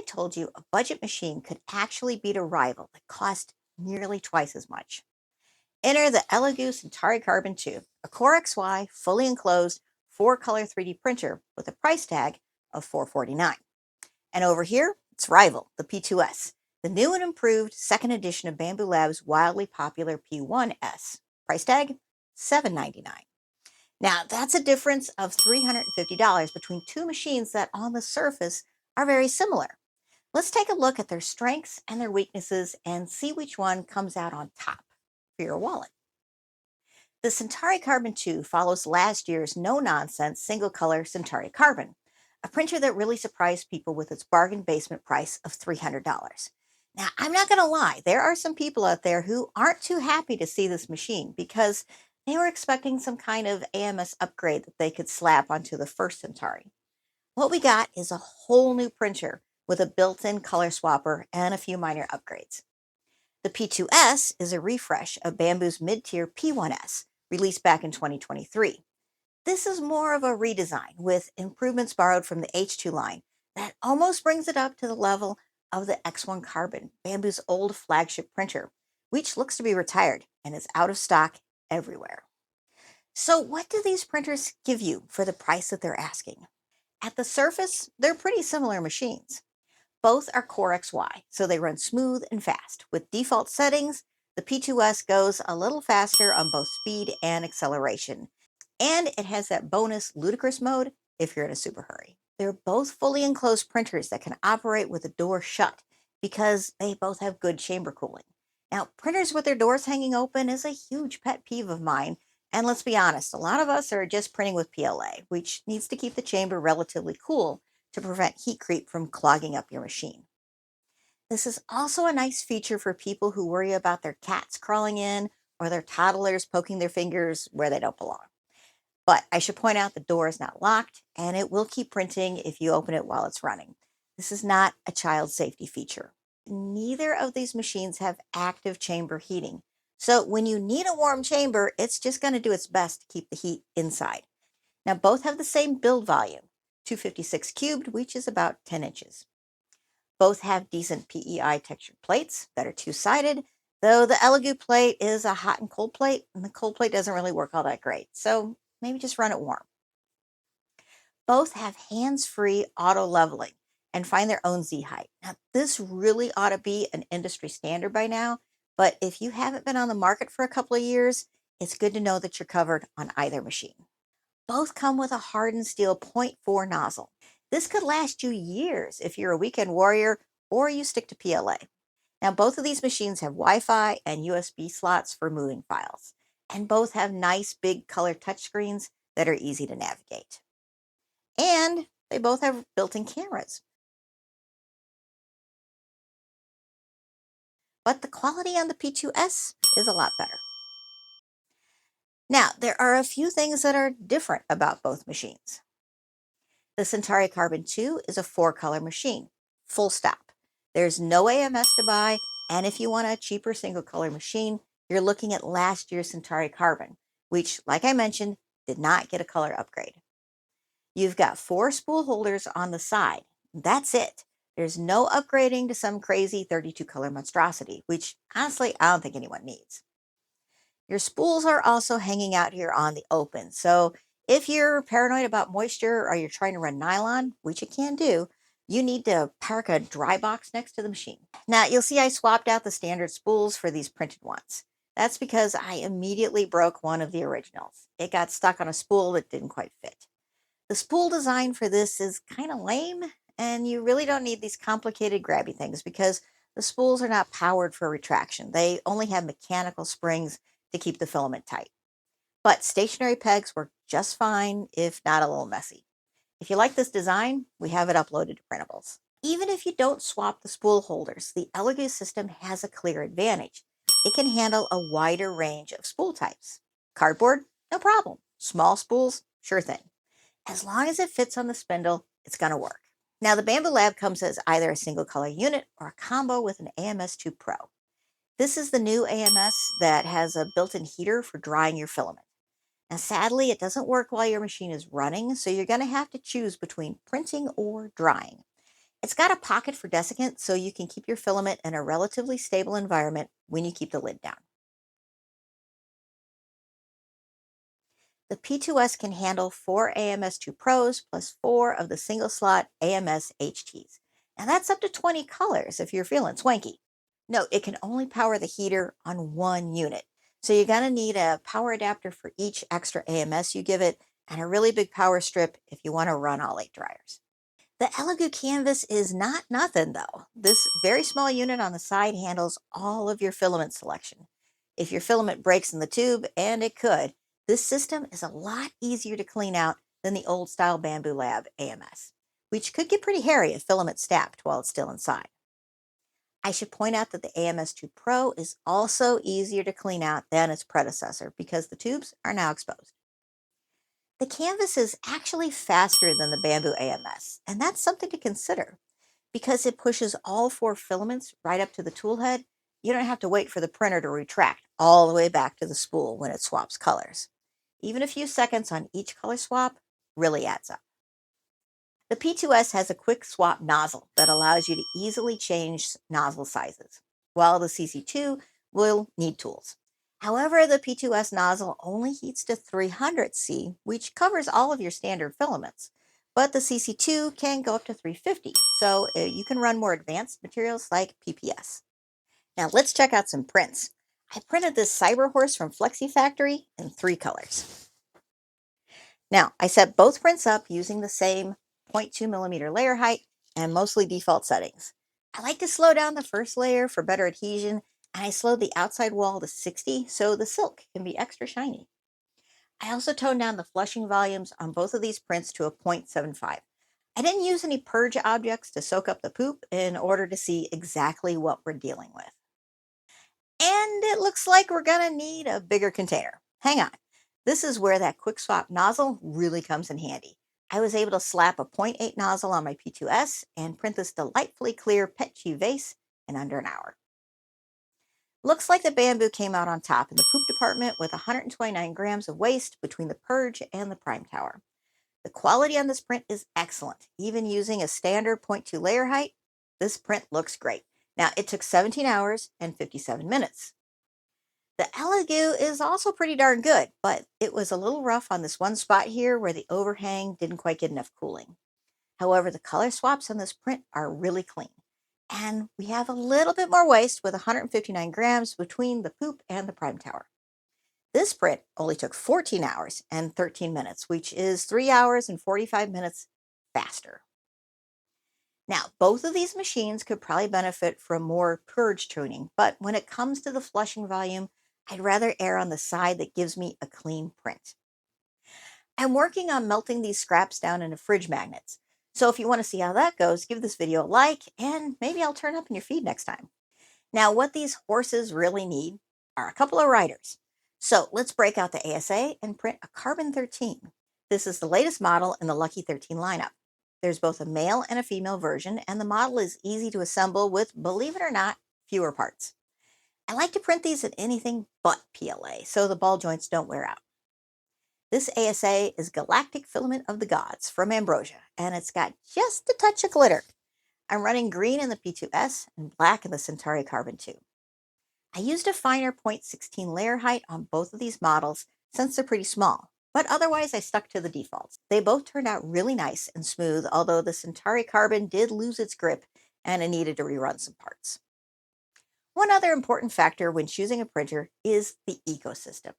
told you a budget machine could actually beat a rival that cost nearly twice as much? Enter the Elegoo Centauri Carbon 2, a Core XY fully enclosed 4-color 3D printer with a price tag of $449. And over here, its rival, the P2S, the new and improved second edition of Bambu Lab's wildly popular P1S. Price tag $799. Now, that's a difference of $350 between two machines that on the surface are very similar. Let's take a look at their strengths and their weaknesses and see which one comes out on top for your wallet. The Centauri Carbon 2 follows last year's no nonsense single color Centauri Carbon, a printer that really surprised people with its bargain basement price of $300. Now, I'm not going to lie, there are some people out there who aren't too happy to see this machine because they were expecting some kind of AMS upgrade that they could slap onto the first Centauri. What we got is a whole new printer with a built in color swapper and a few minor upgrades. The P2S is a refresh of Bambu's mid tier P1S, released back in 2023. This is more of a redesign with improvements borrowed from the H2 line that almost brings it up to the level of the X1 Carbon, Bambu's old flagship printer, which looks to be retired and is out of stock everywhere. So, what do these printers give you for the price that they're asking? At the surface, they're pretty similar machines. Both are Core XY, so they run smooth and fast. With default settings, the P2S goes a little faster on both speed and acceleration. And it has that bonus ludicrous mode if you're in a super hurry. They're both fully enclosed printers that can operate with the door shut because they both have good chamber cooling. Now, printers with their doors hanging open is a huge pet peeve of mine. And let's be honest, a lot of us are just printing with PLA, which needs to keep the chamber relatively cool to prevent heat creep from clogging up your machine. This is also a nice feature for people who worry about their cats crawling in or their toddlers poking their fingers where they don't belong. But I should point out the door is not locked and it will keep printing if you open it while it's running. This is not a child safety feature. Neither of these machines have active chamber heating. So when you need a warm chamber, it's just going to do its best to keep the heat inside. Now, both have the same build volume, 256 cubed, which is about 10 inches. Both have decent PEI textured plates that are two-sided, though the Elegoo plate is a hot and cold plate, and the cold plate doesn't really work all that great. So maybe just run it warm. Both have hands-free auto leveling and find their own Z height. Now, this really ought to be an industry standard by now, but if you haven't been on the market for a couple of years, it's good to know that you're covered on either machine. Both come with a hardened steel point 0.4 nozzle. This could last you years if you're a weekend warrior or you stick to PLA. Now, both of these machines have Wi-Fi and USB slots for moving files, and both have nice big color touchscreens that are easy to navigate. And they both have built-in cameras. But the quality on the P2S is a lot better. Now, there are a few things that are different about both machines. The Centauri Carbon 2 is a 4-color machine, full stop. There's no AMS to buy, and if you want a cheaper single color machine, you're looking at last year's Centauri Carbon, which, like I mentioned, did not get a color upgrade. You've got 4 spool holders on the side. That's it. There's no upgrading to some crazy 32 color monstrosity, which honestly, I don't think anyone needs. Your spools are also hanging out here on the open. So if you're paranoid about moisture or you're trying to run nylon, which you can do, you need to park a dry box next to the machine. Now, you'll see I swapped out the standard spools for these printed ones. That's because I immediately broke one of the originals. It got stuck on a spool that didn't quite fit. The spool design for this is kind of lame, and you really don't need these complicated grabby things because the spools are not powered for retraction. They only have mechanical springs to keep the filament tight. But stationary pegs work just fine, if not a little messy. If you like this design, we have it uploaded to printables. Even if you don't swap the spool holders, the Elegoo system has a clear advantage. It can handle a wider range of spool types. Cardboard, no problem. Small spools, sure thing. As long as it fits on the spindle, it's going to work. Now, the Bambu Lab comes as either a single color unit or a combo with an AMS2 Pro. This is the new AMS that has a built-in heater for drying your filament. Now, sadly, it doesn't work while your machine is running, so you're going to have to choose between printing or drying. It's got a pocket for desiccant so you can keep your filament in a relatively stable environment when you keep the lid down. The P2S can handle 4 AMS2 Pros plus 4 of the single slot AMS HTs. And that's up to 20 colors if you're feeling swanky. No, it can only power the heater on one unit. So you're going to need a power adapter for each extra AMS you give it and a really big power strip if you want to run all 8 dryers. The Elegoo canvas is not nothing though. This very small unit on the side handles all of your filament selection. If your filament breaks in the tube, and it could, this system is a lot easier to clean out than the old style Bambu Lab AMS, which could get pretty hairy if filament stacked while it's still inside. I should point out that the AMS2 Pro is also easier to clean out than its predecessor because the tubes are now exposed. The canvas is actually faster than the Bambu AMS, and that's something to consider. Because it pushes all 4 filaments right up to the tool head, you don't have to wait for the printer to retract all the way back to the spool when it swaps colors. Even a few seconds on each color swap really adds up. The P2S has a quick swap nozzle that allows you to easily change nozzle sizes, while the CC2 will need tools. However, the P2S nozzle only heats to 300 C, which covers all of your standard filaments. But the CC2 can go up to 350, so you can run more advanced materials like PPS. Now let's check out some prints. I printed this Cyber Horse from Flexi Factory in 3 colors. Now, I set both prints up using the same 0.2 millimeter layer height and mostly default settings. I like to slow down the first layer for better adhesion, and I slowed the outside wall to 60 so the silk can be extra shiny. I also toned down the flushing volumes on both of these prints to a 0.75. I didn't use any purge objects to soak up the poop in order to see exactly what we're dealing with. And it looks like we're going to need a bigger container. Hang on. This is where that quick swap nozzle really comes in handy. I was able to slap a 0.8 nozzle on my P2S and print this delightfully clear PETG vase in under an hour. Looks like the Bambu came out on top in the poop department with 129 grams of waste between the purge and the prime tower. The quality on this print is excellent. Even using a standard 0.2 layer height, this print looks great. Now, it took 17 hours and 57 minutes. The Elegoo is also pretty darn good, but it was a little rough on this one spot here where the overhang didn't quite get enough cooling. However, the color swaps on this print are really clean. And we have a little bit more waste with 159 grams between the poop and the prime tower. This print only took 14 hours and 13 minutes, which is 3 hours and 45 minutes faster. Now, both of these machines could probably benefit from more purge tuning, but when it comes to the flushing volume, I'd rather err on the side that gives me a clean print. I'm working on melting these scraps down into fridge magnets. So if you want to see how that goes, give this video a like, and maybe I'll turn up in your feed next time. Now, what these horses really need are a couple of riders. So let's break out the ASA and print a Carbon 13. This is the latest model in the Lucky 13 lineup. There's both a male and a female version, and the model is easy to assemble with, believe it or not, fewer parts. I like to print these at anything but PLA, so the ball joints don't wear out. This ASA is Galactic Filament of the Gods from Ambrosia, and it's got just a touch of glitter. I'm running green in the P2S and black in the Centauri Carbon 2. I used a finer 0.16 layer height on both of these models since they're pretty small, but otherwise I stuck to the defaults. They both turned out really nice and smooth, although the Centauri Carbon did lose its grip and it needed to rerun some parts. One other important factor when choosing a printer is the ecosystem.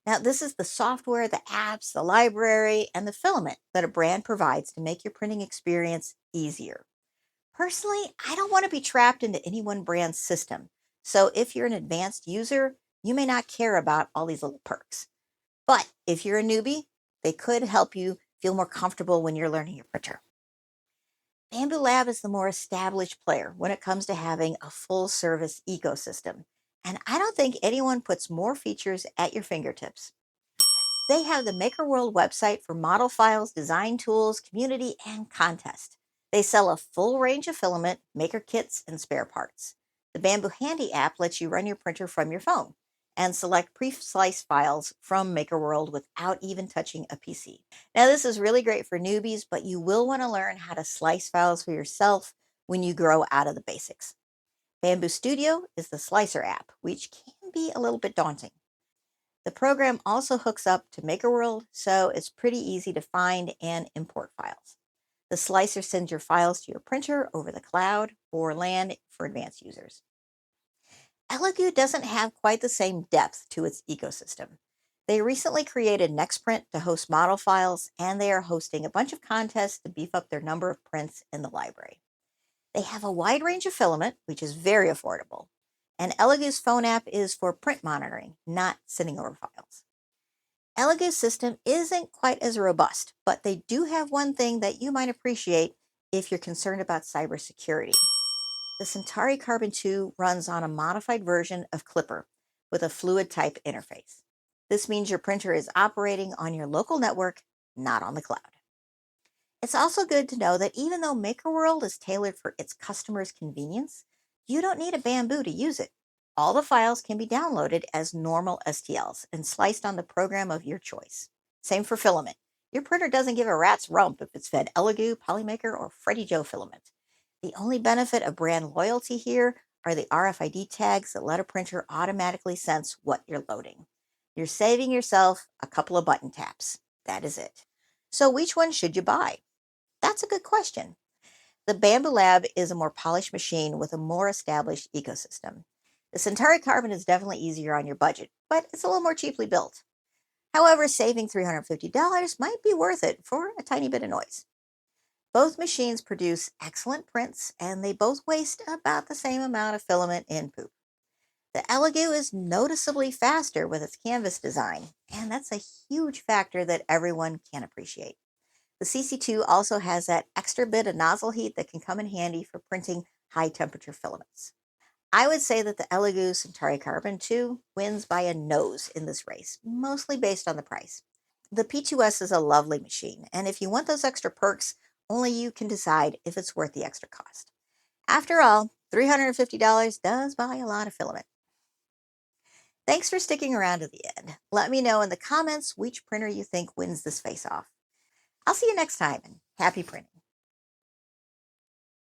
Now, this is the software, the apps, the library, and the filament that a brand provides to make your printing experience easier. Personally, I don't want to be trapped into any one brand's system. So if you're an advanced user, you may not care about all these little perks. But if you're a newbie, they could help you feel more comfortable when you're learning your printer. Bambu Lab is the more established player when it comes to having a full service ecosystem. And I don't think anyone puts more features at your fingertips. They have the Maker World website for model files, design tools, community, and contest. They sell a full range of filament, maker kits, and spare parts. The Bambu Handy app lets you run your printer from your phone. and select pre-sliced files from MakerWorld without even touching a PC. Now, this is really great for newbies, but you will want to learn how to slice files for yourself when you grow out of the basics. Bambu Studio is the slicer app, which can be a little bit daunting. The program also hooks up to MakerWorld, so it's pretty easy to find and import files. The slicer sends your files to your printer over the cloud or LAN for advanced users. Elegoo doesn't have quite the same depth to its ecosystem. They recently created Nextprint to host model files, and they are hosting a bunch of contests to beef up their number of prints in the library. They have a wide range of filament, which is very affordable. And Elegoo's phone app is for print monitoring, not sending over files. Elegoo's system isn't quite as robust, but they do have one thing that you might appreciate if you're concerned about cybersecurity. The Centauri Carbon 2 runs on a modified version of Clipper with a fluid type interface. This means your printer is operating on your local network, not on the cloud. It's also good to know that even though MakerWorld is tailored for its customers' convenience, you don't need a Bambu to use it. All the files can be downloaded as normal STLs and sliced on the program of your choice. Same for filament. Your printer doesn't give a rat's rump if it's fed Elegoo, Polymaker, or Freddie Joe filament. The only benefit of brand loyalty here are the RFID tags that let a printer automatically sense what you're loading. You're saving yourself a couple of button taps. That is it. So which one should you buy? That's a good question. The Bambu Lab is a more polished machine with a more established ecosystem. The Centauri Carbon is definitely easier on your budget, but it's a little more cheaply built. However, saving $350 might be worth it for a tiny bit of noise. Both machines produce excellent prints, and they both waste about the same amount of filament in poop. The Elegoo is noticeably faster with its canvas design, and that's a huge factor that everyone can appreciate. The CC2 also has that extra bit of nozzle heat that can come in handy for printing high temperature filaments. I would say that the Elegoo Centauri Carbon 2 wins by a nose in this race, mostly based on the price. The P2S is a lovely machine, and if you want those extra perks, only you can decide if it's worth the extra cost. After all, $350 does buy a lot of filament. Thanks for sticking around to the end. Let me know in the comments which printer you think wins this face-off. I'll see you next time, and happy printing.